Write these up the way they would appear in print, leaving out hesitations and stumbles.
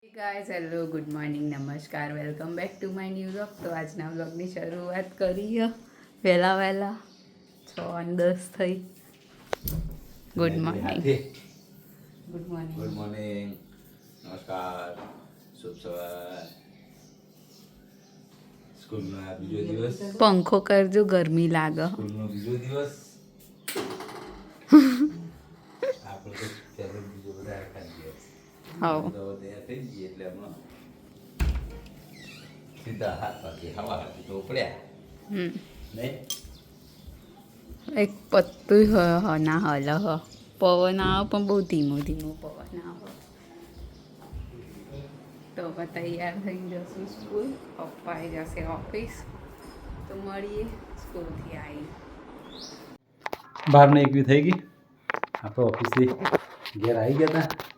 Guys hello good morning નમસ્કાર welcome back to my new vlog. તો આજના વ્લોગની શરૂઆત કરીએ વહેલા 6:10 થઈ. Good morning. Good morning. Good morning. નમસ્કાર. શુભ સવાર. સ્કૂલનો આ બીજો દિવસ. પંખો કરજો, ગરમી લાગે. સ્કૂલનો બીજો દિવસ. આપણે તો પહેલો બીજો બધા રાખા દિવસ. હાવ તો તૈયાર થઈ જઈએ એટલે હમણાં સીધા હાથ પાકી હવા હાથી તો ઉપડ્યા નહીં. એક પત્તું ના હલ પવન આવે પણ બહુ ધીમો પવન આવે. તો હવે તૈયાર થઈ જશું સ્કૂલ. પપ્પા આવી જશે ઓફિસ. તો મળીએ સ્કૂલથી આવી. 12:21 થઈ ગઈ. આપણે ઓફિસથી ઘેર આવી ગયા હતા.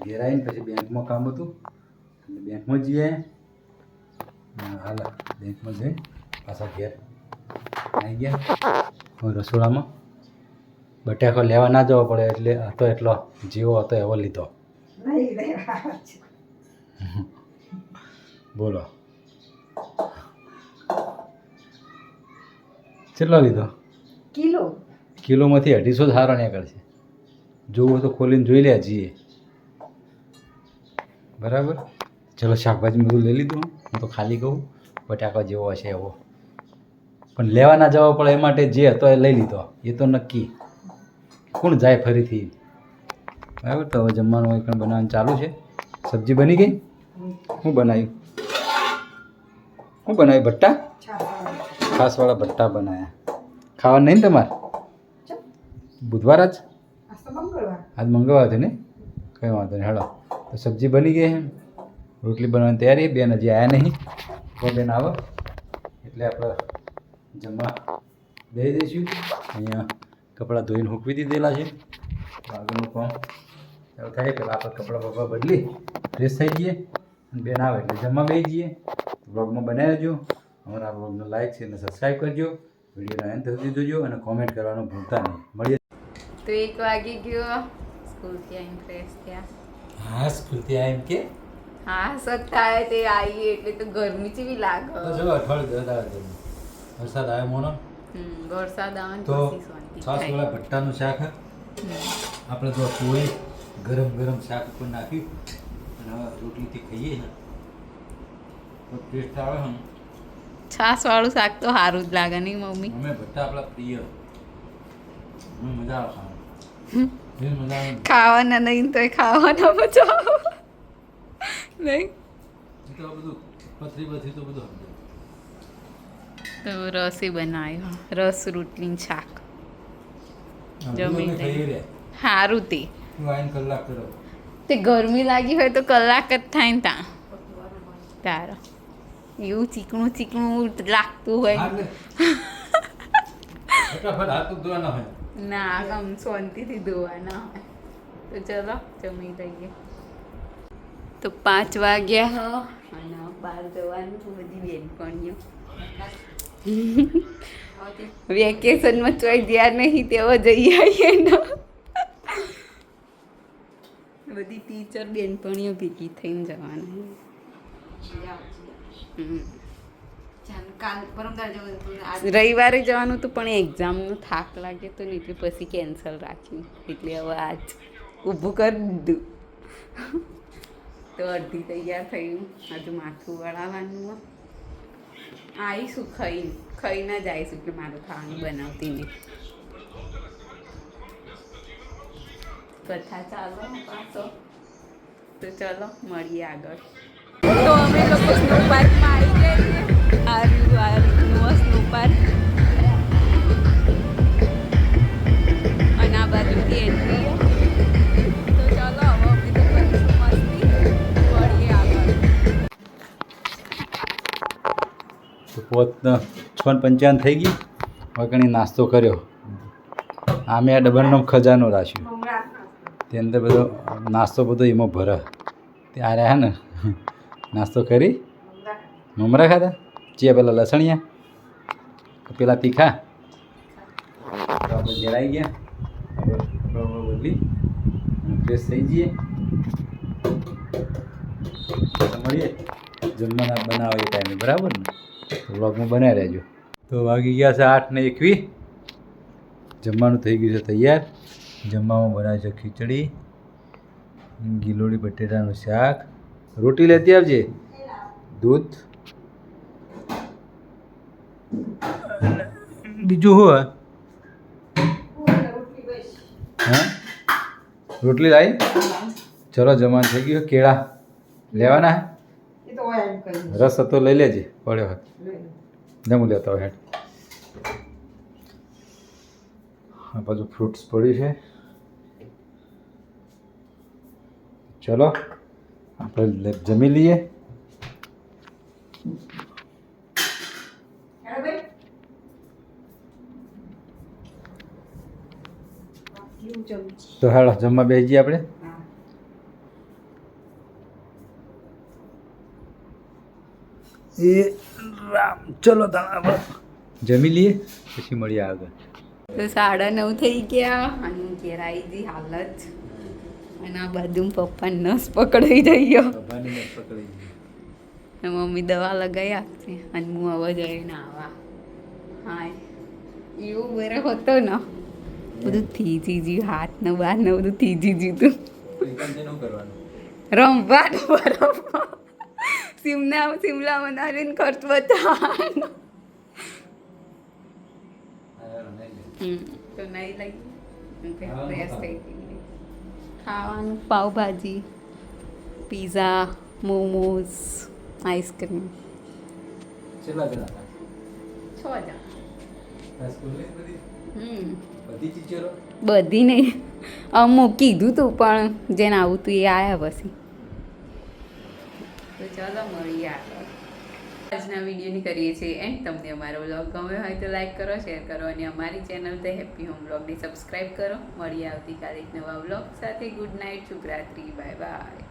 ઘેર આવીને પછી બેંકમાં કામ હતું એટલે બેંકમાં જઈએ. હાલ બેંકમાં જઈ પાછા ઘેર આવી ગયા. હવે રસોડામાં બટાકો લેવા ના જવો પડે એટલે હતો એટલો જેવો હતો એવો લીધો. બોલો કેટલો લીધો? કિલોમાંથી 250 સારો નીકળશે. જોવું તો ખોલીને જોઈ લે જઈએ. બરાબર. ચલો શાકભાજી બધું લઈ લીધું. હું તો ખાલી કહું બટાકા જેવો હશે એવો, પણ લેવા ના જવા પડે એ માટે જે હતો એ લઈ લીધો. એ તો નક્કી. કોણ જાય ફરીથી? બરાબર. તો હવે જમવાનું એક બનાવવાનું ચાલુ છે. સબ્જી બની ગઈ. શું બનાવ્યું? ભટ્ટા? છાસવાળા ભટ્ટા બનાવ્યા. ખાવા નહીં ને તમારે? બુધવાર આજ મંગળવાર છે ને? કંઈ વાંધો નહીં. હેડો તો સબ્જી બની ગઈ છે. રોટલી બનાવવાની તૈયારી. બેન હજી આવ્યા નહીં. તો બેન આવો એટલે આપણે જમવા દઈ દઈશું. અહીંયા કપડાં ધોઈને સૂકવી દીધેલા છે. આગળનું કામ એવું થાય કે આપણે કપડાં બપડા બદલી ફ્રેશ થઈ જઈએ અને બેન આવે એટલે જમવા બેસી જઈએ. બ્લોગમાં બનાવી દેજો. અમારા બ્લોગને લાઈક છે અને સબસ્ક્રાઈબ કરજો. વિડીયોનો અંત સુધી જોજો અને કોમેન્ટ કરવાનું ભૂલતા નહીં. મળીએ. તો 1 વાગી ગયો. સ્કૂલથી આવીને ફ્રેશ થયા. હા, સ્કૂલથી આવીને કે હા સત્તાએ તે આવી એટલે તો ગરમી જેવી લાગે. જો અઠવાડિયું વરસાદ આવ્યો મોનો વરસાદ આવે તો છાસવાળા ભટ્ટાનું શાક. આપણે તો પૂરી ગરમ શાક ઉપર નાખ્યું અને હવે રોટલીથી ખાઈએ ને તો ટેસ્ટ આવે ને. છાસ વાળું શાક તો સારું જ લાગે નહીં મમ્મી? અમે ભટ્ટા આપણા પ્રિય. મજા આવે ખાવાનું. મજા આવે ખાવાના નહીં તો ખાવાના મજા આવે નહીં. તો બધું પથરી તો બધું તો રસી બનાવ્યો. રસ રોટલી શાક જમી ખાઈએ. સારું તે વાઈન કલાક કરો. તે ગરમી લાગી હોય તો કલાક જ થાય ને તારો એવું ચીકણું લાગતું હોય. ફટાફટ હાથ ધોવાના હોય. ના આમ શાંતિથી ધોવાના હોય. તો ચલો જમી લઈએ. તો 5 વાગ્યા હ અને બહાર જવાનું બધી બેનપણીઓ. વેકેશનમાં ચોઈ જ્યાં નહીં તેવો જઈ આવીએ ને. બધી ટીચર બેનપણીઓ ભેગી થઈને જવાના. રવિવારે જવાનું હતું પણ એક્ઝામનો થાક લાગ્યો તો ને એટલે પછી કેન્સલ રાખ્યું. એટલે હવે આજ ઊભું કરી દીધું. તો અડધી તૈયાર થયું. હજુ માથું વળાવવાનું. આવીશું ખાઈને જ આવીશું એટલે મારું ખાવાનું બનાવતી નહીં. કથા ચાલો પાછો. તો ચલો મળીએ આગળ. તો અમે લોકો સ્નો પાર્કમાં આવી ગયા છીએ. આ સ્નો પાર્ક અને આ બાજુથી એન્ટ્રી. તો ચાલો હવે અમે તો કરીશું મસ્તી. મળીએ આગળ. તો 6:55 થઈ ગઈ. વગણી નાસ્તો કર્યો. આમે આ ડબલનો ખજાનો રાખ્યો. તે અંદર બધો નાસ્તો બધો એમાં ભરે. તે આ રહ્યા ને નાસ્તો કરી મમરા ખાધા. ચિયા પેલા લસણિયા પેલા તીખા. તો આપણે જણાઈ ગયા. હવે બદલી ફ્રેશ થઈ જઈએ. તો મળીએ જમવાના બનાવે એ ટાઈમે, બરાબર ને? વ્લોગમાં બનાવી રહેજો. તો વાગી ગયા છે 8:21. જમવાનું થઈ ગયું છે તૈયાર. જમવામાં બનાવે છે ખીચડી, ગિલોડી બટેટાનું શાક, રોટી લેતી આવજે, દૂધ, બીજું શું હોય? હા, રોટલી લાવી. ચલો જમવાનું થઈ ગયું. કેળા લેવાના હે? રસ હતો લઈ લેજે, પડ્યો હતો. જમું લેતા હોય હેઠ. આ બાજુ ફ્રૂટ્સ પડ્યું છે. ચલો આપણે જમી લઈએ. તો હાલો જમવા બેસી જઈએ આપણે. એ રામ, ચલો તાણા જમી લઈએ પછી મળીએ આગળ. તો 9:30 થઈ ગયા અને હું ઘેર આવી ગઈ હાલત. અને આ બાજુ પપ્પા નસ પકડાઈ જઈએ. મમ્મી દવા લગાવી આપશે અને હું હવે જઈને આવા. હા એવું બરાબર હતો ને, બધું થીજી જ્યું, હાથ ને બહાર ને બધું થીજી જ્યું તું. રમવાનું બરાબર શિમલા મનાલીને ખર્ચ બતાવવાનો. તો નહીં લઈ ફ્રેશ થઈ ગઈ. ખાવાનું પાવભાજી, પીઝા, મોમોઝ, આઈસ્ક્રીમ. 6 જણા. 6 જણા. બધી બધી નહીં, અમુક કીધું તું પણ જેને આવું તું એ આવ્યા પછી. તો ચાલો મળીએ આગળ. આજના વિડીયોની કરીએ છીએ એન્ડ. તમને અમારો વ્લોગ ગમ્યો હોય તો લાઈક કરો, શેર કરો અને અમારી ચેનલ ધ હેપી હોમ વ્લોગને સબસ્ક્રાઈબ કરો. મળીએ આવતીકાલે એક નવા વ્લોગ સાથે. ગુડ નાઇટ, શુભરાત્રી, બાય બાય.